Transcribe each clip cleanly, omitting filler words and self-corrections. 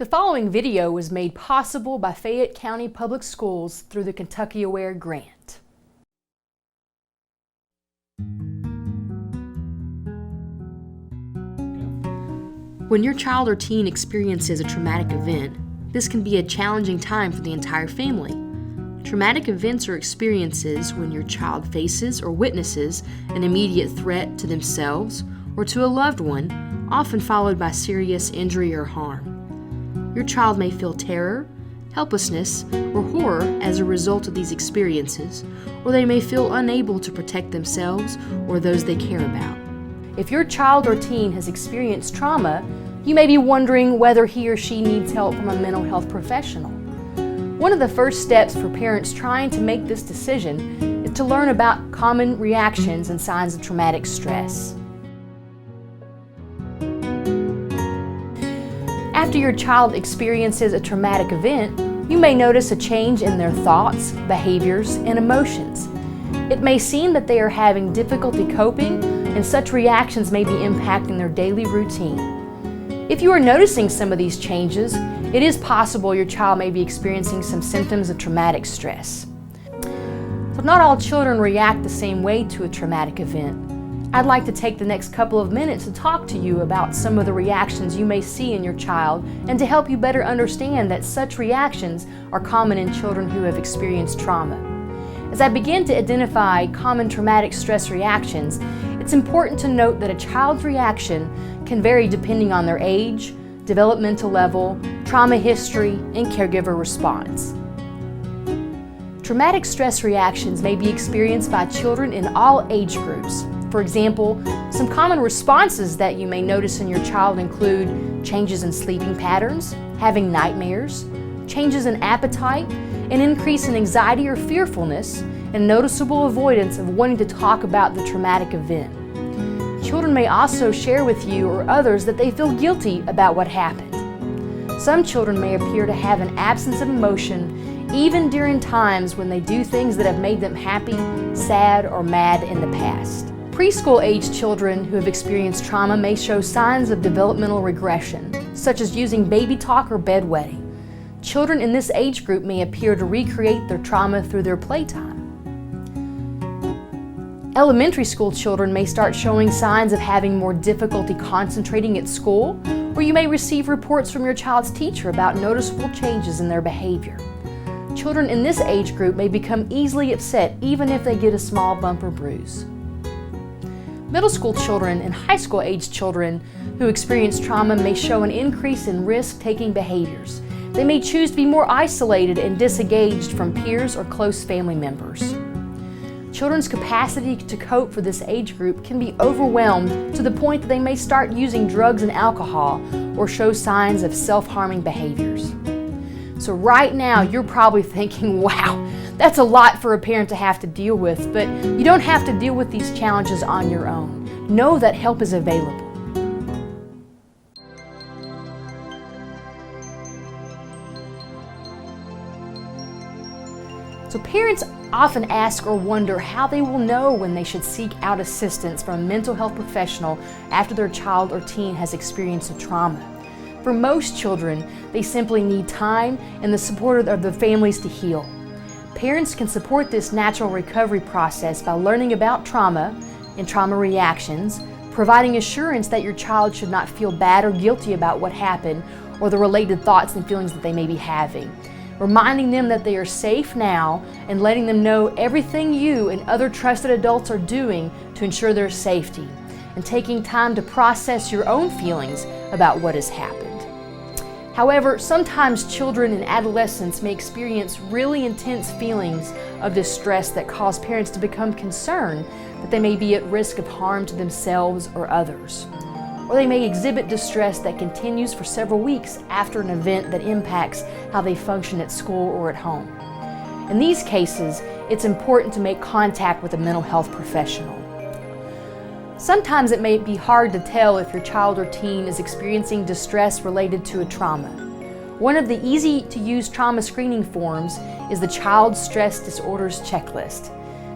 The following video was made possible by Fayette County Public Schools through the Kentucky Award grant. When your child or teen experiences a traumatic event, this can be a challenging time for the entire family. Traumatic events are experiences when your child faces or witnesses an immediate threat to themselves or to a loved one, often followed by serious injury or harm. Your child may feel terror, helplessness, or horror as a result of these experiences, or they may feel unable to protect themselves or those they care about. If your child or teen has experienced trauma, you may be wondering whether he or she needs help from a mental health professional. One of the first steps for parents trying to make this decision is to learn about common reactions and signs of traumatic stress. After your child experiences a traumatic event, you may notice a change in their thoughts, behaviors, and emotions. It may seem that they are having difficulty coping, and such reactions may be impacting their daily routine. If you are noticing some of these changes, it is possible your child may be experiencing some symptoms of traumatic stress. So not all children react the same way to a traumatic event. I'd like to take the next couple of minutes to talk to you about some of the reactions you may see in your child and to help you better understand that such reactions are common in children who have experienced trauma. As I begin to identify common traumatic stress reactions, it's important to note that a child's reaction can vary depending on their age, developmental level, trauma history, and caregiver response. Traumatic stress reactions may be experienced by children in all age groups. For example, some common responses that you may notice in your child include changes in sleeping patterns, having nightmares, changes in appetite, an increase in anxiety or fearfulness, and noticeable avoidance of wanting to talk about the traumatic event. Children may also share with you or others that they feel guilty about what happened. Some children may appear to have an absence of emotion even during times when they do things that have made them happy, sad, or mad in the past. Preschool-age children who have experienced trauma may show signs of developmental regression, such as using baby talk or bedwetting. Children in this age group may appear to recreate their trauma through their playtime. Elementary school children may start showing signs of having more difficulty concentrating at school, or you may receive reports from your child's teacher about noticeable changes in their behavior. Children in this age group may become easily upset even if they get a small bump or bruise. Middle school children and high school age children who experience trauma may show an increase in risk-taking behaviors. They may choose to be more isolated and disengaged from peers or close family members. Children's capacity to cope for this age group can be overwhelmed to the point that they may start using drugs and alcohol or show signs of self-harming behaviors. So right now you're probably thinking, wow, that's a lot for a parent to have to deal with, but you don't have to deal with these challenges on your own. Know that help is available. So parents often ask or wonder how they will know when they should seek out assistance from a mental health professional after their child or teen has experienced a trauma. For most children, they simply need time and the support of their families to heal. Parents can support this natural recovery process by learning about trauma and trauma reactions, providing assurance that your child should not feel bad or guilty about what happened or the related thoughts and feelings that they may be having. Reminding them that they are safe now and letting them know everything you and other trusted adults are doing to ensure their safety, and taking time to process your own feelings about what has happened. However, sometimes children and adolescents may experience really intense feelings of distress that cause parents to become concerned that they may be at risk of harm to themselves or others. Or they may exhibit distress that continues for several weeks after an event that impacts how they function at school or at home. In these cases, it's important to make contact with a mental health professional. Sometimes it may be hard to tell if your child or teen is experiencing distress related to a trauma. One of the easy-to-use trauma screening forms is the Child Stress Disorders Checklist.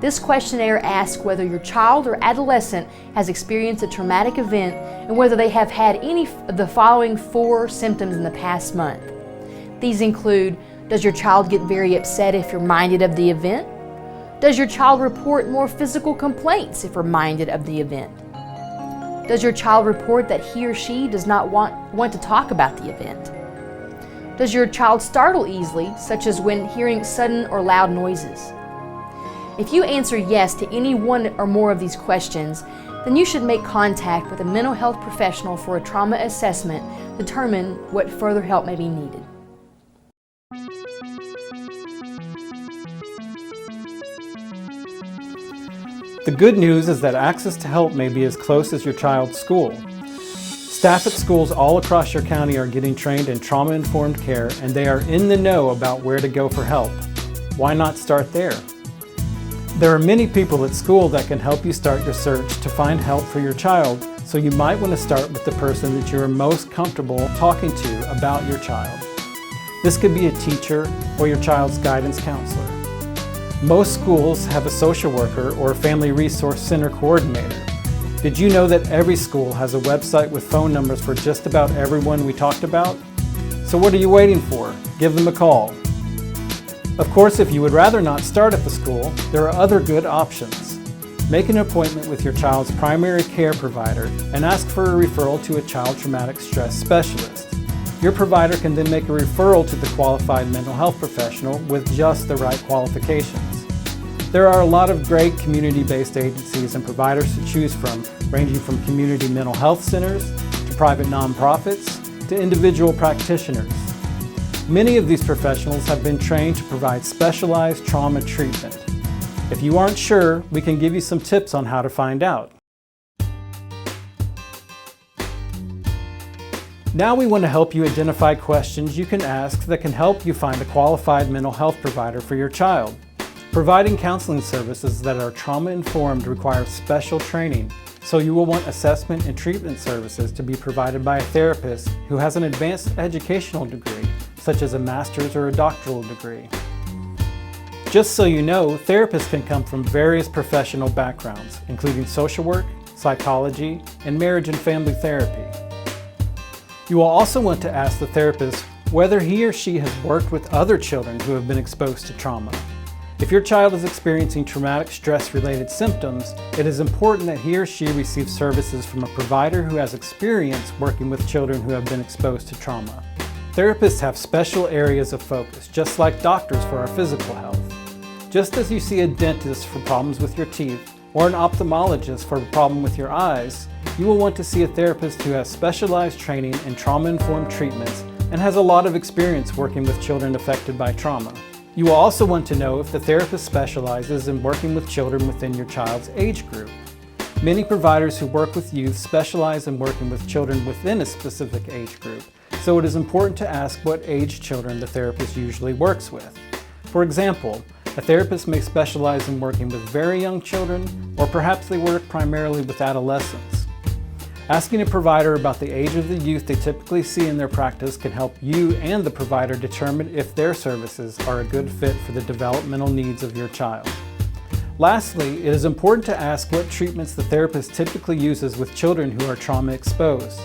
This questionnaire asks whether your child or adolescent has experienced a traumatic event and whether they have had any of the following 4 symptoms in the past month. These include, does your child get very upset if reminded of the event? Does your child report more physical complaints if reminded of the event? Does your child report that he or she does not want to talk about the event? Does your child startle easily, such as when hearing sudden or loud noises? If you answer yes to any one or more of these questions, then you should make contact with a mental health professional for a trauma assessment to determine what further help may be needed. The good news is that access to help may be as close as your child's school. Staff at schools all across your county are getting trained in trauma-informed care, and they are in the know about where to go for help. Why not start there? There are many people at school that can help you start your search to find help for your child, so you might want to start with the person that you are most comfortable talking to about your child. This could be a teacher or your child's guidance counselor. Most schools have a social worker or a family resource center coordinator. Did you know that every school has a website with phone numbers for just about everyone we talked about? So what are you waiting for? Give them a call. Of course, if you would rather not start at the school, there are other good options. Make an appointment with your child's primary care provider and ask for a referral to a child traumatic stress specialist. Your provider can then make a referral to the qualified mental health professional with just the right qualifications. There are a lot of great community-based agencies and providers to choose from, ranging from community mental health centers to private nonprofits to individual practitioners. Many of these professionals have been trained to provide specialized trauma treatment. If you aren't sure, we can give you some tips on how to find out. Now we want to help you identify questions you can ask that can help you find a qualified mental health provider for your child. Providing counseling services that are trauma-informed requires special training, so you will want assessment and treatment services to be provided by a therapist who has an advanced educational degree, such as a master's or a doctoral degree. Just so you know, therapists can come from various professional backgrounds, including social work, psychology, and marriage and family therapy. You will also want to ask the therapist whether he or she has worked with other children who have been exposed to trauma. If your child is experiencing traumatic stress-related symptoms, it is important that he or she receive services from a provider who has experience working with children who have been exposed to trauma. Therapists have special areas of focus, just like doctors for our physical health. Just as you see a dentist for problems with your teeth, or an ophthalmologist for a problem with your eyes, you will want to see a therapist who has specialized training in trauma-informed treatments and has a lot of experience working with children affected by trauma. You will also want to know if the therapist specializes in working with children within your child's age group. Many providers who work with youth specialize in working with children within a specific age group, so it is important to ask what age children the therapist usually works with. For example, a therapist may specialize in working with very young children, or perhaps they work primarily with adolescents. Asking a provider about the age of the youth they typically see in their practice can help you and the provider determine if their services are a good fit for the developmental needs of your child. Lastly, it is important to ask what treatments the therapist typically uses with children who are trauma exposed.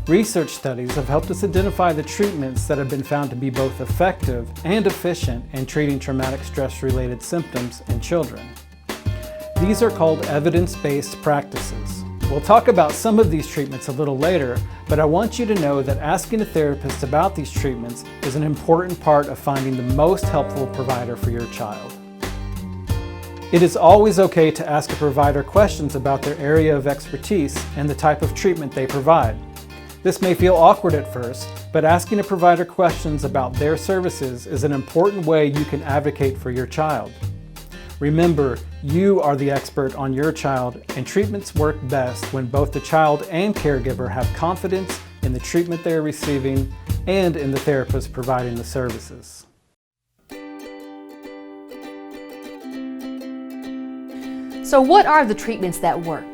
Research studies have helped us identify the treatments that have been found to be both effective and efficient in treating traumatic stress-related symptoms in children. These are called evidence-based practices. We'll talk about some of these treatments a little later, but I want you to know that asking a therapist about these treatments is an important part of finding the most helpful provider for your child. It is always okay to ask a provider questions about their area of expertise and the type of treatment they provide. This may feel awkward at first, but asking a provider questions about their services is an important way you can advocate for your child. Remember, you are the expert on your child, and treatments work best when both the child and caregiver have confidence in the treatment they are receiving and in the therapist providing the services. So what are the treatments that work?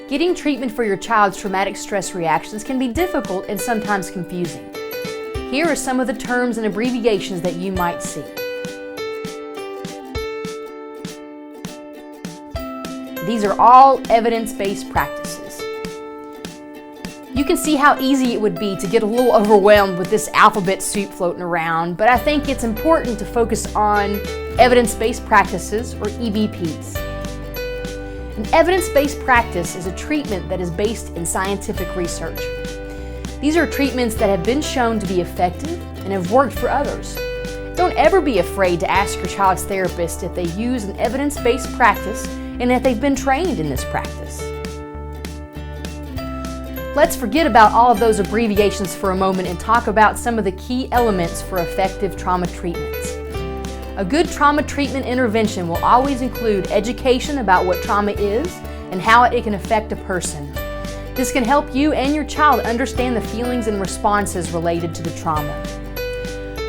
Getting treatment for your child's traumatic stress reactions can be difficult and sometimes confusing. Here are some of the terms and abbreviations that you might see. These are all evidence-based practices. You can see how easy it would be to get a little overwhelmed with this alphabet soup floating around, but I think it's important to focus on evidence-based practices, or EBPs. An evidence-based practice is a treatment that is based in scientific research. These are treatments that have been shown to be effective and have worked for others. Don't ever be afraid to ask your child's therapist if they use an evidence-based practice and if they've been trained in this practice. Let's forget about all of those abbreviations for a moment and talk about some of the key elements for effective trauma treatments. A good trauma treatment intervention will always include education about what trauma is and how it can affect a person. This can help you and your child understand the feelings and responses related to the trauma.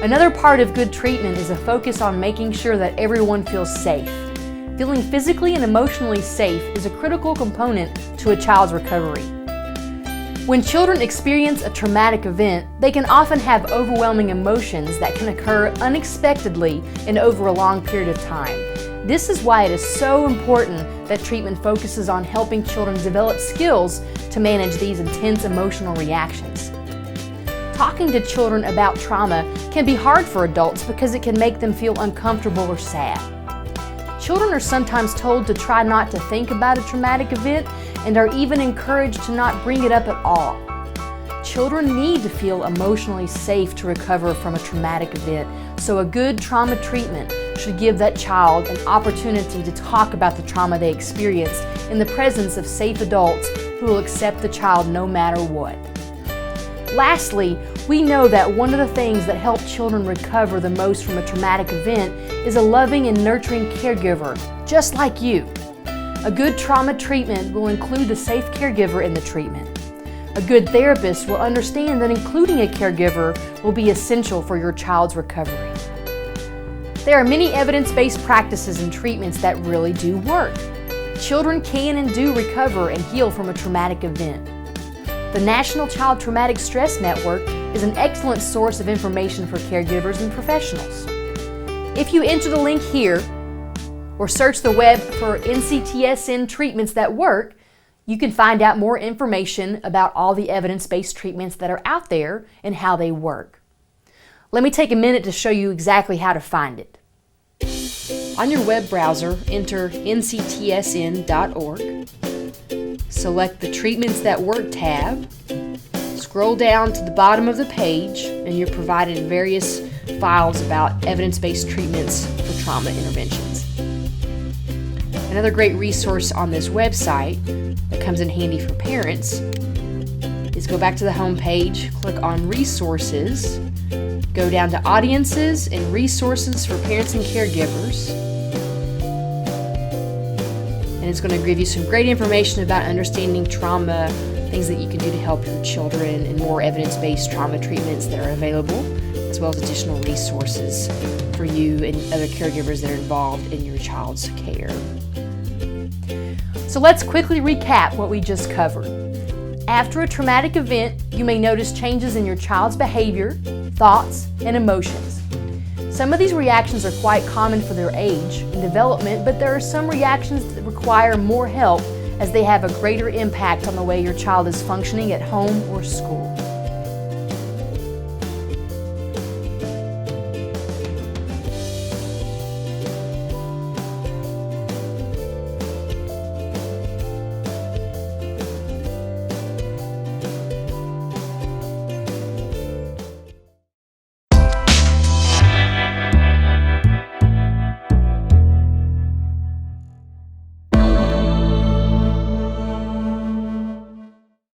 Another part of good treatment is a focus on making sure that everyone feels safe. Feeling physically and emotionally safe is a critical component to a child's recovery. When children experience a traumatic event, they can often have overwhelming emotions that can occur unexpectedly and over a long period of time. This is why it is so important that treatment focuses on helping children develop skills to manage these intense emotional reactions. Talking to children about trauma can be hard for adults because it can make them feel uncomfortable or sad. Children are sometimes told to try not to think about a traumatic event and are even encouraged to not bring it up at all. Children need to feel emotionally safe to recover from a traumatic event, so a good trauma treatment should give that child an opportunity to talk about the trauma they experienced in the presence of safe adults who will accept the child no matter what. Lastly, we know that one of the things that help children recover the most from a traumatic event is a loving and nurturing caregiver, just like you. A good trauma treatment will include a safe caregiver in the treatment. A good therapist will understand that including a caregiver will be essential for your child's recovery. There are many evidence-based practices and treatments that really do work. Children can and do recover and heal from a traumatic event. The National Child Traumatic Stress Network is an excellent source of information for caregivers and professionals. If you enter the link here or search the web for NCTSN treatments that work, you can find out more information about all the evidence-based treatments that are out there and how they work. Let me take a minute to show you exactly how to find it. On your web browser, enter nctsn.org. Select the Treatments That Work tab. Scroll down to the bottom of the page and you're provided various files about evidence-based treatments for trauma interventions. Another great resource on this website that comes in handy for parents is go back to the home page, click on Resources, go down to Audiences and Resources for Parents and Caregivers. And it's going to give you some great information about understanding trauma, things that you can do to help your children, and more evidence-based trauma treatments that are available, as well as additional resources for you and other caregivers that are involved in your child's care. So let's quickly recap what we just covered. After a traumatic event, you may notice changes in your child's behavior, thoughts, and emotions. Some of these reactions are quite common for their age and development, but there are some reactions that require more help as they have a greater impact on the way your child is functioning at home or school.